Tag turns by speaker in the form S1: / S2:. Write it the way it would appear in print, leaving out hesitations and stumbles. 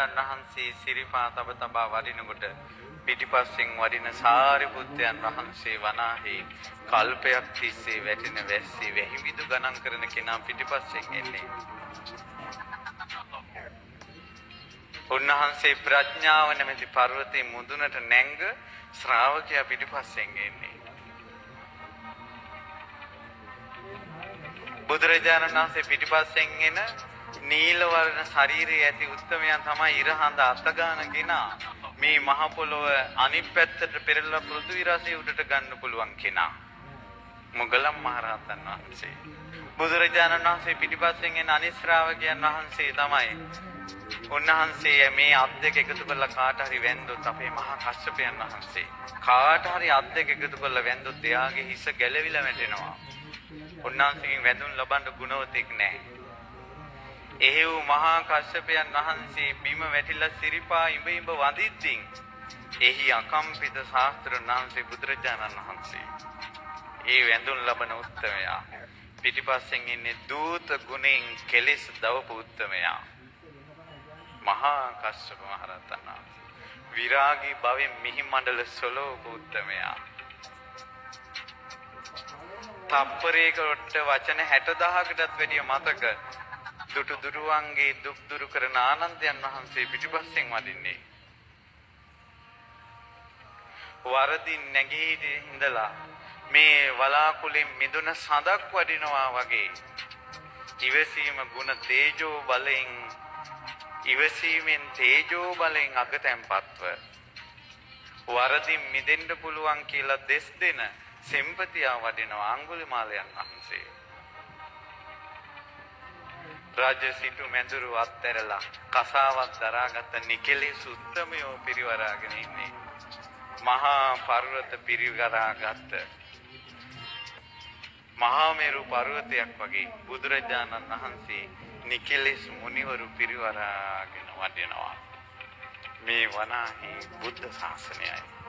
S1: වහන්සේ සිරිපා තබ තබා වඩිනකොට පිටිපස්සෙන් වඩින සාරිපුත්තයන් වහන්සේ වනාහි කල්පයක් තිස්සේ වැටෙන වැස්සි වැහිවිදු ගණන් කරන කෙනා පිටිපස්සෙන් එන්නේ. උන්වහන්සේ ප්‍රඥාව නැමැති පර්වතයේ මුදුනට නැංග ශ්‍රාවකයා පිටිපස්සෙන් එන්නේ. බුදුරජාණන් වහන්සේ පිටිපස්සෙන් එන නීල වර්ණ ශරීරයේ ඇති උත්තමයන් තමයි ඉරහඳ අතගානගෙන මේ මහ පොළොව අනිත් පැත්තට පෙරළලා පෘථිවි රසය උඩට ගන්න පුළුවන් කෙනා. මොගලම් මහරහතන් වහන්සේ. බුදුරජාණන් වහන්සේ පිටිපස්සෙන් එන අනිත් ශ්‍රාවකයන් වහන්සේ තමයි. උන්වහන්සේ මේ අත් දෙක එකතු කරලා කාට හරි වැන්දොත් අපේ මහා කස්සපයන් වහන්සේ කාට හරි අත් දෙක එකතු කරලා වැන්දොත් එයාගේ හිස ගැලවිලා වැටෙනවා. උන්වහන්සේගෙන් වැඳුම් ලබන්න ගුණවතෙක් නැහැ. එහෙව් මහා කස්සපයන් වහන්සේ බිම වැටිලා සිරිපා ඉඹ වඳිද්දී එහි අකම්පිත ශාස්ත්‍රඥ වහන්සේ බුදුරජාණන් වහන්සේ ඒ වැඳුම් ලබන උත්තමයා පිටිපස්සෙන් ඉන්නේ දූත ගුණෙන් කෙලෙස් දවපු උත්තමයා මහා කස්සප මහ රහතන් වහන්සේ විරාගී භවෙන් මිහි මණ්ඩල සොලෝක උත්තමයා තප්පරයකට වචන 60000කටත් වැඩිය මතක දුටු දුරුවන්ගේ දුක් දුරු කරන ආනන්දයන් වහන්සේ පිටිපස්සෙන් වඩින්නේ. වරදින් නැගී ඉඳලා මේ වලාකුළෙන් මිදුන සඳක් වඩිනවා වගේ ඉවසීම ගුණ තේජෝ බලෙන් ඉවසීමෙන් තේජෝ බලෙන් අගතැන්පත්ව වරදින් මිදෙන්න පුළුවන් කියලා දෙස් දෙන සෙම්පතියා වඩිනවා අඟුලිමාලයන් වහන්සේ. රාජ්‍ය සිටු මැදුරු අත්හැරලා කසාවක් දරාගත්ත නිකලේ සුත්තමයෝ පිරිවරාගෙන ඉන්නේ. මහා පර්වත පිරිවරාගත්ත මහා මේරු පර්වතයක් වගේ බුදුරජාණන් වහන්සේ නිකලෙස් මුනිවරු පිරිවරාගෙන වඩිනවා. මේ වනාහි බුද්ධ ශාසනයයි.